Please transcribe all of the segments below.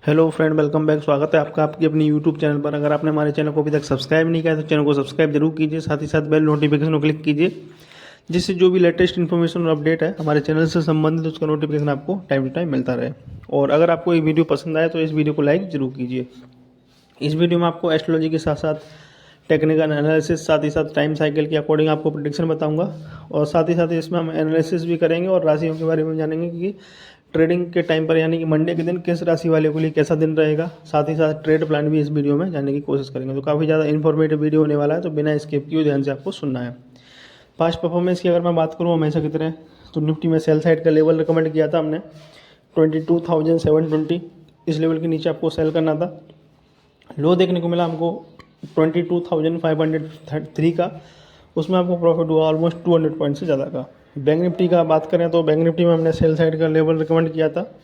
Hello friend, welcome back. स्वागत है आपका आपकी अपनी यूट्यूब चैनल पर। अगर आपने हमारे चैनल को अभी तक सब्सक्राइब नहीं किया है तो चैनल को सब्सक्राइब जरूर कीजिए, साथ ही साथ बेल नोटिफिकेशन को क्लिक कीजिए, जिससे जो भी लेटेस्ट इन्फॉर्मेशन और अपडेट है हमारे चैनल से संबंधित उसका नोटिफिकेशन आपको टाइम टू टाइम मिलता रहे। और अगर आपको ये वीडियो पसंद आए तो इस वीडियो को लाइक जरूर कीजिए। इस वीडियो में आपको एस्ट्रोलॉजी के साथ साथ टेक्निकल एनालिसिस, साथ ही साथ टाइम साइकिल के अकॉर्डिंग आपको प्रेडिक्शन बताऊंगा, और साथ ही साथ इसमें हम एनालिसिस भी करेंगे और राशियों के बारे में जानेंगे कि ट्रेडिंग के टाइम पर यानी कि मंडे के दिन किस राशि वाले के लिए कैसा दिन रहेगा। साथ ही साथ ट्रेड प्लान भी इस वीडियो में जानने की कोशिश करेंगे। तो काफ़ी ज़्यादा इन्फॉर्मेटिव वीडियो होने वाला है, तो बिना स्किप किए ध्यान से आपको सुनना है। पास्ट परफॉर्मेंस की अगर मैं बात करूँ हमेशा की तरह, तो निफ्टी में सेल साइड का लेवल रिकमेंड किया था हमने 22,720। इस लेवल के नीचे आपको सेल करना था। लो देखने को मिला हमको 22,503 का, उसमें आपको प्रॉफिट हुआ ऑलमोस्ट 200 पॉइंट से ज़्यादा का। बैंक निफ्टी का बात करें तो बैंक निफ्टी में हमने सेल साइड का लेवल रिकमेंड किया था।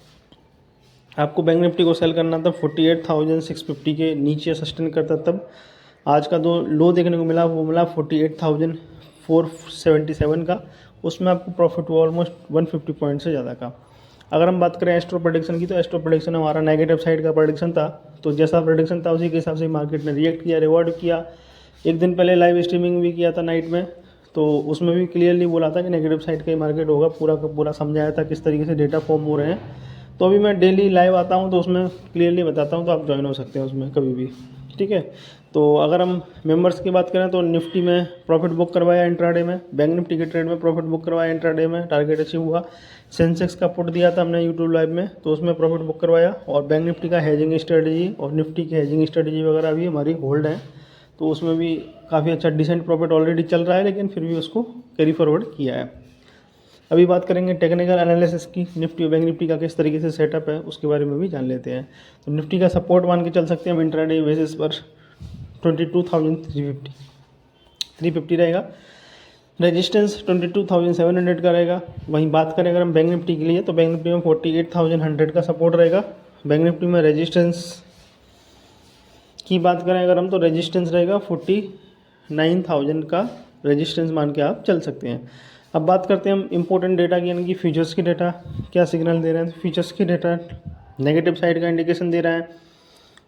आपको बैंक निफ्टी को सेल करना था 48,650 के नीचे सस्टेन करता तब। आज का दो लो देखने को मिला, वो मिला 48,477 का, उसमें आपको प्रॉफिट हुआ ऑलमोस्ट 150 पॉइंट से ज़्यादा का। अगर हम बात करें एस्ट्रो प्रेडिक्शन की, तो एस्ट्रो प्रेडिक्शन हमारा नेगेटिव साइड का प्रेडिक्शन था। तो जैसा प्रेडिक्शन था उसी के हिसाब से मार्केट ने रिएक्ट किया, रिवॉर्ड किया। एक दिन पहले लाइव स्ट्रीमिंग भी किया था नाइट में, तो उसमें भी क्लियरली बोला था कि नेगेटिव साइड का ही मार्केट होगा। पूरा का पूरा समझाया था किस तरीके से डेटा फॉर्म हो रहे हैं। तो अभी मैं डेली लाइव आता हूँ तो उसमें क्लियरली बताता हूँ, तो आप ज्वाइन हो सकते हैं उसमें कभी भी, ठीक है। तो अगर हम मेंबर्स की बात करें तो निफ्टी में प्रॉफिट बुक करवाया इंट्राडे में, बैंक निफ्टी के ट्रेड में प्रॉफिट बुक करवाया इंट्राडे में, टारगेट अचीव हुआ। सेंसेक्स का पुट दिया था हमने यूट्यूब लाइव में, तो उसमें प्रॉफिट बुक करवाया। और बैंक निफ्टी का हेजिंग स्ट्रेटजी और निफ्टी की हेजिंग स्ट्रेटजी वगैरह भी हमारी होल्ड है, तो उसमें भी काफ़ी अच्छा डिसेंट प्रॉफिट ऑलरेडी चल रहा है, लेकिन फिर भी उसको कैरी फॉरवर्ड किया है। अभी बात करेंगे टेक्निकल एनालिसिस की, निफ्टी और बैंक निफ्टी का किस तरीके से सेटअप है उसके बारे में भी जान लेते हैं। तो निफ्टी का सपोर्ट मान के चल सकते हैं हम इंट्राडे बेसिस पर 22,350 रहेगा। रेजिस्टेंस 22,700 का रहेगा। वहीं बात करें अगर हम बैंक निफ्टी के लिए, तो बैंक निफ्टी में 48,100 का सपोर्ट रहेगा। बैंक निफ्टी में रेजिस्टेंस की बात करें अगर हम, तो रेजिस्टेंस रहेगा 49,000 का रेजिस्टेंस मान के आप चल सकते हैं। अब बात करते हैं हम इंपॉर्टेंट डेटा की, यानी कि फ्यूचर्स की डेटा क्या सिग्नल दे रहे हैं। तो फ्यूचर्स की डेटा नेगेटिव साइड का इंडिकेशन दे रहा है।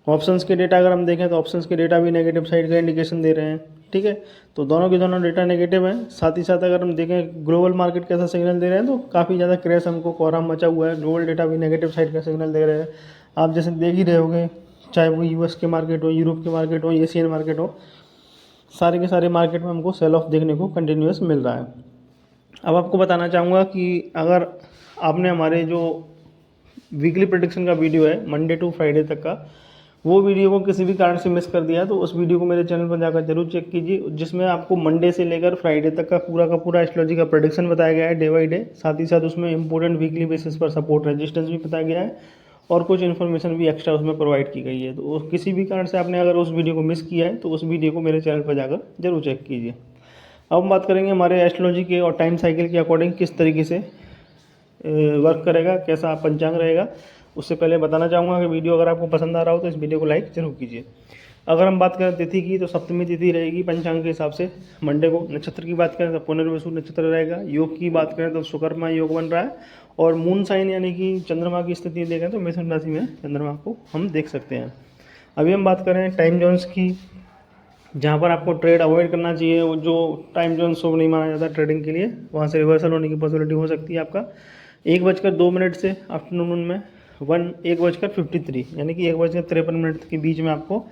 ऑप्शंस के डेटा अगर हम देखें तो ऑप्शंस के डेटा भी नेगेटिव साइड का इंडिकेशन दे रहे हैं, ठीक है। तो दोनों के दोनों डेटा नेगेटिव हैं। साथ ही साथ अगर हम देखें ग्लोबल मार्केट कैसा सिग्नल दे रहे हैं, तो काफ़ी ज़्यादा क्रैश हमको कोहराम मचा हुआ है। ग्लोबल डेटा भी नेगेटिव साइड का सिग्नल दे रहे हैं। आप जैसे देख ही रहे होंगे, चाहे वो यूएस के मार्केट हो, यूरोप के मार्केट हो, एशियन मार्केट हो, सारे के सारे मार्केट में हमको सेल ऑफ देखने को कंटिन्यूस मिल रहा है। अब आपको बताना चाहूँगा कि अगर आपने हमारे जो वीकली प्रेडिक्शन का वीडियो है मंडे टू फ्राइडे तक का, वो वीडियो को किसी भी कारण से मिस कर दिया, तो उस वीडियो को मेरे चैनल पर जाकर जरूर चेक कीजिए, जिसमें आपको मंडे से लेकर फ्राइडे तक का पूरा एस्ट्रोलॉजी का प्रेडिक्शन बताया गया है डे बाई डे। साथ ही साथ उसमें इंपॉर्टेंट वीकली बेसिस पर सपोर्ट रेजिस्टेंस भी बताया गया है, और कुछ इन्फॉर्मेशन भी एक्स्ट्रा उसमें प्रोवाइड की गई है। तो किसी भी कारण से आपने अगर उस वीडियो को मिस किया है तो उस वीडियो को मेरे चैनल पर जाकर जरूर चेक कीजिए। अब हम बात करेंगे हमारे एस्ट्रोलॉजी के और टाइम साइकिल के अकॉर्डिंग किस तरीके से वर्क करेगा, कैसा पंचांग रहेगा। उससे पहले बताना चाहूँगा कि वीडियो अगर आपको पसंद आ रहा हो तो इस वीडियो को लाइक जरूर कीजिए। अगर हम बात करें तिथि की, तो सप्तमी तिथि रहेगी पंचांग के हिसाब से मंडे को। नक्षत्र की बात करें तो पुनर्वसु नक्षत्र रहेगा। योग की बात करें तो सुकर्मा योग बन रहा है। और मून साइन यानी कि चंद्रमा की स्थिति देखें तो मिथुन राशि में चंद्रमा को हम देख सकते हैं। अभी हम बात करें टाइम जोन्स की, जहाँ पर आपको ट्रेड अवॉइड करना चाहिए, वो जो टाइम जोन शुभ नहीं माना जाता ट्रेडिंग के लिए, वहाँ से रिवर्सल होने की पॉसिबिलिटी हो सकती है आपका 1:02 से आफ्टरनून में 1:53 यानी कि 1:53 के बीच में आपको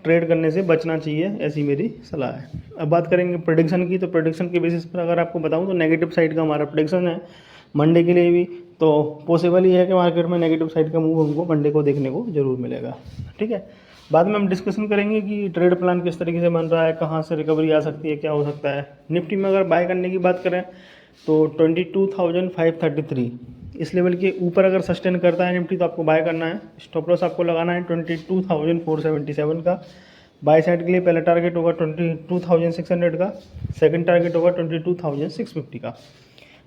ट्रेड करने से बचना चाहिए, ऐसी मेरी सलाह है। अब बात करेंगे प्रेडिक्शन की, तो प्रेडिक्शन के बेसिस पर अगर आपको बताऊं तो नेगेटिव साइड का हमारा प्रेडिक्शन है मंडे के लिए भी। तो पॉसिबल ही है कि मार्केट में नेगेटिव साइड का मूव हमको मंडे को देखने को जरूर मिलेगा, ठीक है। बाद में हम डिस्कशन करेंगे कि ट्रेड प्लान किस तरीके से बन रहा है, कहाँ से रिकवरी आ सकती है, क्या हो सकता है। निफ्टी में अगर बाय करने की बात करें तो 22,533 इस लेवल के ऊपर अगर सस्टेन करता है निफ्टी, तो आपको बाय करना है। स्टॉप लॉस आपको लगाना है 22,477 का। बाय साइड के लिए पहला टारगेट होगा 22,600 का, सेकंड टारगेट होगा 22,650 का।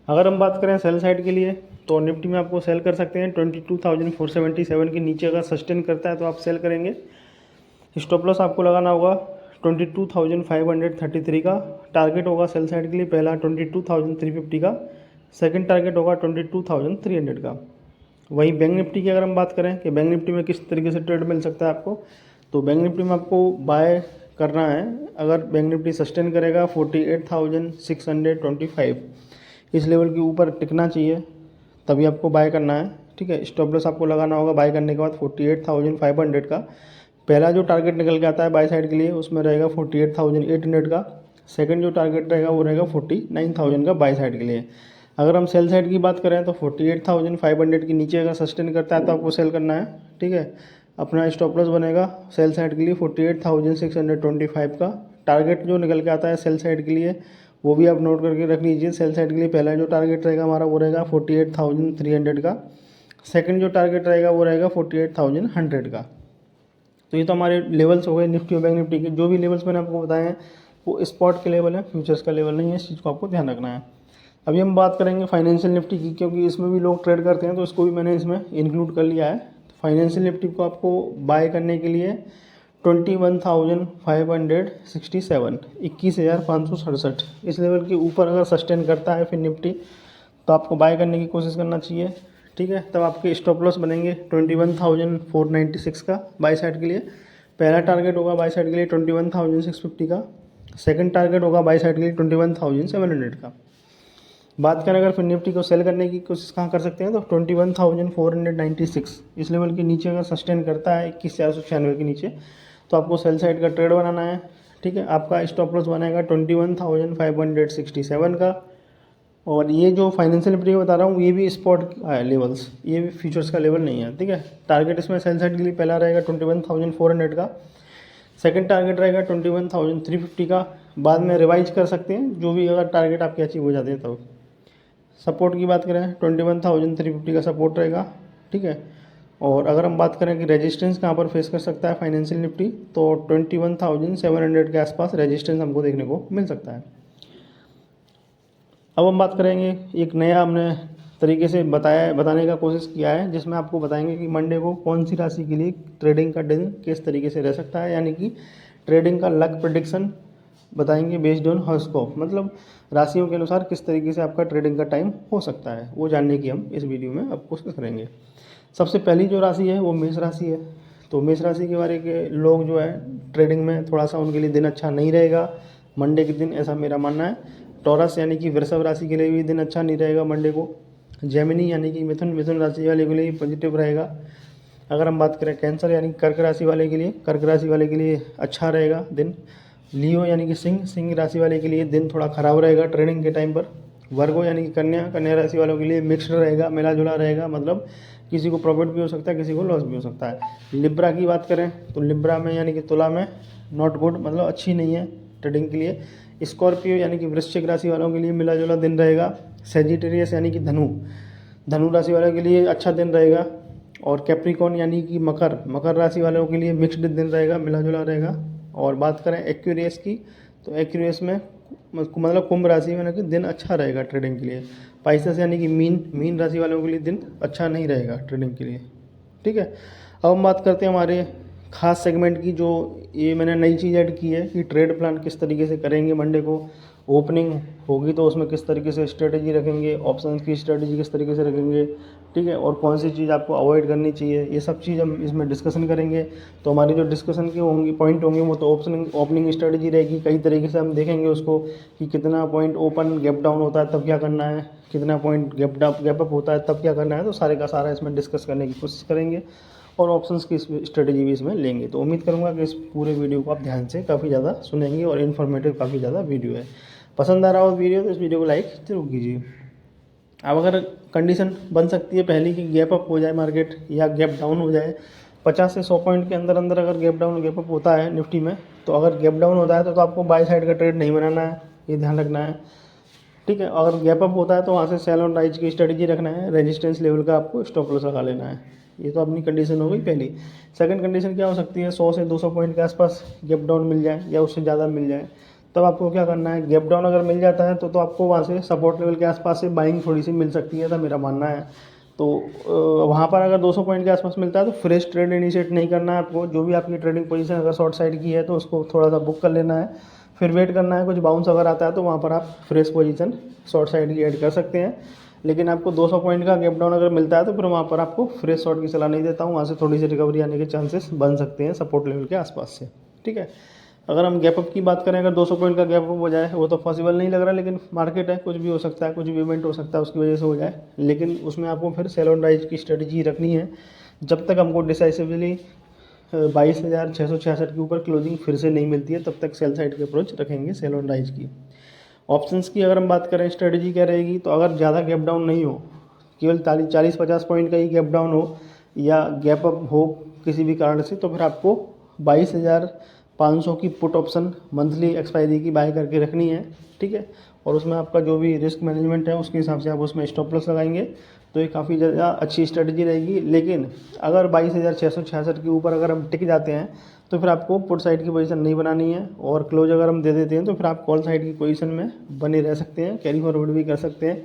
अगर हम बात करें सेल साइड के लिए, तो निफ्टी में आपको सेल कर सकते हैं 22,477 के नीचे अगर सस्टेन करता है तो आप सेल करेंगे। स्टॉप लॉस आपको लगाना होगा 22,533 का। टारगेट होगा सेल साइड के लिए पहला 22,350 का, सेकंड टारगेट होगा 22,300 का। वहीं बैंक निफ्टी की अगर हम बात करें कि बैंक निफ्टी में किस तरीके से ट्रेड मिल सकता है आपको, तो बैंक निफ्टी में आपको बाय करना है। अगर बैंक निफ्टी सस्टेन करेगा 48,625 इस लेवल के ऊपर टिकना चाहिए, तभी आपको बाय करना है। ठीक है, स्टॉप लॉस आपको लगाना होगा बाय करने के बाद 48,500 का। पहला जो टारगेट निकल के आता है बाय साइड के लिए उसमें रहेगा 48,800 का। सेकंड जो टारगेट रहेगा वो रहेगा 49,000 का बाय साइड के लिए। अगर हम सेल साइड की बात करें तो 48,500 के नीचे अगर सस्टेन करता है तो आपको सेल करना है। ठीक है, अपना स्टॉप लॉस बनेगा सेल साइड के लिए 48,625 का। टारगेट जो निकल के आता है सेल साइड के लिए वो भी आप नोट करके रख लीजिए। सेल साइड के लिए पहला जो टारगेट रहेगा हमारा वो रहेगा 48,300 का। सेकंड जो टारगेट रहेगा वो रहेगा 48,100 का। तो ये तो हमारे लेवल्स हो गए निफ्टी और बैंक निफ्टी के। जो भी लेवल्स मैंने आपको बताए हैं वो स्पॉट के लेवल है, फ्यूचर्स का लेवल नहीं है। इस चीज़ को आपको ध्यान रखना है। अभी हम बात करेंगे फाइनेंशियल निफ्टी की, क्योंकि इसमें भी लोग ट्रेड करते हैं तो इसको भी मैंने इसमें इंक्लूड कर लिया है। फाइनेंशियल निफ्टी को आपको बाय करने के लिए 21,567 21,567 इस लेवल के ऊपर अगर सस्टेन करता है फिर निफ्टी तो आपको बाय करने की कोशिश करना चाहिए। ठीक है, तब आपके स्टॉप लॉस बनेंगे 21,496 का बाय साइड के लिए। पहला टारगेट होगा बाय साइड के लिए 21,650 का। सेकंड टारगेट होगा बाय साइड के लिए 21,700 का। बात करें अगर फिर निफ्टी को सेल करने की कोशिश कहाँ कर सकते हैं तो 21,496 इस लेवल के नीचे अगर सस्टेन करता है 21,496 के नीचे तो आपको सेल साइड का ट्रेड बनाना है। ठीक है, आपका स्टॉप लॉस बनेगा 21,567 का। और ये जो फाइनेंशियल निफ्टी बता रहा हूँ ये भी स्पॉट लेवल्स, ये भी फ्यूचर्स का लेवल नहीं है। ठीक है, टारगेट इसमें सेल साइड के लिए पहला रहेगा 21,400 का। सेकंड टारगेट रहेगा 21,350 का। बाद में रिवाइज कर सकते हैं जो भी अगर टारगेट आपके अचीव हो जाते हैं तब। सपोर्ट की बात करें 21,350 का सपोर्ट रहेगा। ठीक है, और अगर हम बात करें कि रेजिस्टेंस कहाँ पर फेस कर सकता है फाइनेंशियल निफ्टी तो 21,700 के आसपास रेजिस्टेंस हमको देखने को मिल सकता है। अब हम बात करेंगे एक नया हमने तरीके से बताने का कोशिश किया है जिसमें आपको बताएंगे कि मंडे को कौन सी राशि के लिए ट्रेडिंग का दिन किस तरीके से रह सकता है, यानी कि ट्रेडिंग का लक प्रेडिक्शन बताएंगे बेस्ड ऑन हॉरोस्कोप, मतलब राशियों के अनुसार किस तरीके से आपका ट्रेडिंग का टाइम हो सकता है वो जानने की हम इस वीडियो में अब कोशिश करेंगे। सबसे पहली जो राशि है वो मेष राशि है। तो मेष राशि के बारे के लोग जो है ट्रेडिंग में थोड़ा सा उनके लिए दिन अच्छा नहीं रहेगा मंडे के दिन, ऐसा मेरा मानना है। टॉरस यानी कि वृषभ राशि के लिए भी दिन अच्छा नहीं रहेगा मंडे को। जेमिनी यानी कि मिथुन राशि वाले के लिए पॉजिटिव रहेगा। अगर हम बात करें कैंसर यानी कर्क राशि वाले के लिए, कर्क राशि वाले के लिए अच्छा रहेगा दिन। लियो यानी कि सिंह राशि वाले के लिए दिन थोड़ा खराब रहेगा ट्रेडिंग के टाइम पर। वर्गो यानी कि कन्या राशि वालों के लिए मिक्स्ड रहेगा, मिला जुला रहेगा, मतलब किसी को प्रॉफिट भी हो सकता है किसी को लॉस भी हो सकता है। लिब्रा की बात करें तो लिब्रा में यानी कि तुला में नॉट गुड, मतलब अच्छी नहीं है ट्रेडिंग के लिए। स्कॉर्पियो यानी कि वृश्चिक राशि वालों के लिए मिला जुला दिन रहेगा। सेजिटेरियस यानी कि धनु राशि वालों के लिए अच्छा दिन रहेगा। और कैप्रिकॉन यानी कि मकर राशि वालों के लिए मिक्स्ड दिन रहेगा, मिला जुला रहेगा। और बात करें एक्यूरियस की तो एक्यूरियस में मतलब कुंभ राशि में कि दिन अच्छा रहेगा ट्रेडिंग के लिए। पाइसेस यानी कि मीन राशि वालों के लिए दिन अच्छा नहीं रहेगा ट्रेडिंग के लिए। ठीक है, अब हम बात करते हैं हमारे खास सेगमेंट की, जो ये मैंने नई चीज़ ऐड की है कि ट्रेड प्लान किस तरीके से करेंगे। मंडे को ओपनिंग होगी तो उसमें किस तरीके से स्ट्रेटजी रखेंगे, ऑप्शन की स्ट्रेटजी किस तरीके से रखेंगे। ठीक है, और कौन सी चीज़ आपको अवॉइड करनी चाहिए, ये सब चीज़ हम इसमें डिस्कशन करेंगे। तो हमारी जो डिस्कशन के होंगे पॉइंट होंगे वो तो ओपनिंग स्ट्रेटजी रहेगी। कई तरीके से हम देखेंगे उसको कि कितना पॉइंट ओपन गैप डाउन होता है तब क्या करना है, कितना पॉइंट गैप अप होता है तब क्या करना है। तो सारे का सारा इसमें डिस्कस करने की कोशिश करेंगे और ऑप्शंस की स्ट्रेटजी भी इसमें लेंगे। तो उम्मीद करूँगा कि इस पूरे वीडियो को आप ध्यान से काफ़ी ज़्यादा सुनेंगे और इन्फॉर्मेटिव काफ़ी ज़्यादा वीडियो है। पसंद आ रहा हो वीडियो तो इस वीडियो को लाइक जरूर कीजिए। अब अगर कंडीशन बन सकती है पहली कि गैप अप हो जाए मार्केट या गैप डाउन हो जाए 50 से 100 पॉइंट के अंदर अगर गैप डाउन गैप अप होता है निफ्टी में, तो अगर गैप डाउन होता है तो आपको बाय साइड का ट्रेड नहीं बनाना है, ये ध्यान रखना है। ठीक है, अगर गैप अप होता है तो वहाँ से सेल ऑन राइज की स्ट्रेटजी रखना है, रेजिस्टेंस लेवल का आपको स्टॉप लॉस लगा लेना है। ये तो अपनी कंडीशन हो गई पहली। सेकंड कंडीशन क्या हो सकती है, 100 से 200 पॉइंट के आसपास गैप डाउन मिल जाए या उससे ज़्यादा मिल जाए, तब आपको क्या करना है, गैप डाउन अगर मिल जाता है तो आपको वहाँ से सपोर्ट लेवल के आसपास से बाइंग थोड़ी सी मिल सकती है, ऐसा मेरा मानना है। तो वहाँ पर अगर 200 पॉइंट के आसपास मिलता है तो फ्रेश ट्रेड इनिशिएट नहीं करना है आपको। जो भी आपकी ट्रेडिंग पोजीशन अगर शॉर्ट साइड की है तो उसको थोड़ा सा बुक कर लेना है, फिर वेट करना है। कुछ बाउंस अगर आता है तो वहाँ पर आप फ्रेश पोजीशन शॉर्ट साइड की ऐड कर सकते हैं। लेकिन आपको 200 पॉइंट का गैप डाउन अगर मिलता है तो फिर वहाँ पर आपको फ्रेश शॉर्ट की सलाह नहीं देता हूँ, वहाँ से थोड़ी सी रिकवरी आने के चांसेस बन सकते हैं सपोर्ट लेवल के आसपास से। ठीक है, अगर हम गैप अप की बात करें, अगर 200 पॉइंट का गैप अप हो जाए वो तो पॉसिबल नहीं लग रहा, लेकिन मार्केट है, कुछ भी हो सकता है, कुछ भी इवेंट हो सकता है उसकी वजह से हो जाए, लेकिन उसमें आपको फिर सेल ऑन राइज की स्ट्रेटजी रखनी है। जब तक हमको डिसाइसिवली 22,666 के ऊपर क्लोजिंग फिर से नहीं मिलती है तब तक सेल साइड की अप्रोच रखेंगे सेल ऑन राइज की। ऑप्शंस की अगर हम बात करें स्ट्रेटजी क्या रहेगी, तो अगर ज़्यादा गैप डाउन नहीं हो, केवल 40-50 पॉइंट का ही गैप डाउन हो या गैप अप हो किसी भी कारण से, तो फिर आपको 22,500 की पुट ऑप्शन मंथली एक्सपायरी की बाय करके रखनी है। ठीक है, और उसमें आपका जो भी रिस्क मैनेजमेंट है उसके हिसाब से आप उसमें स्टॉप लॉस लगाएंगे, तो ये काफ़ी ज़्यादा अच्छी स्ट्रेटजी रहेगी। लेकिन अगर 22,666 के ऊपर अगर हम टिक जाते हैं तो फिर आपको पुट साइड की पोजीशन नहीं बनानी है, और क्लोज अगर हम दे देते हैं तो फिर आप कॉल साइड की पोजीशन में बने रह सकते हैं, कैरी फॉरवर्ड भी कर सकते हैं,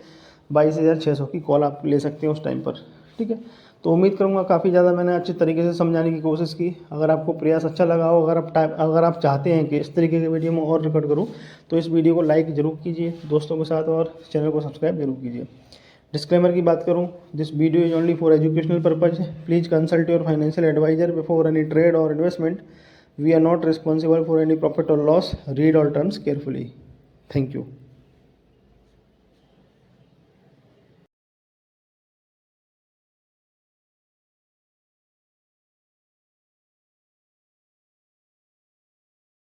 22,600 की कॉल आप ले सकते हैं उस टाइम पर। ठीक है, तो उम्मीद करूँगा काफ़ी ज़्यादा मैंने अच्छे तरीके से समझाने की कोशिश की। अगर आपको प्रयास अच्छा लगा हो, अगर आप चाहते हैं कि इस तरीके के वीडियो में और रिकॉर्ड करूँ, तो इस वीडियो को लाइक ज़रूर कीजिए दोस्तों के साथ, और चैनल को सब्सक्राइब जरूर कीजिए। डिस्क्लेमर की बात करूं, this video is only for educational purpose, please consult your financial advisor before any trade or investment, we are not responsible for any profit or loss, read all terms carefully. Thank you.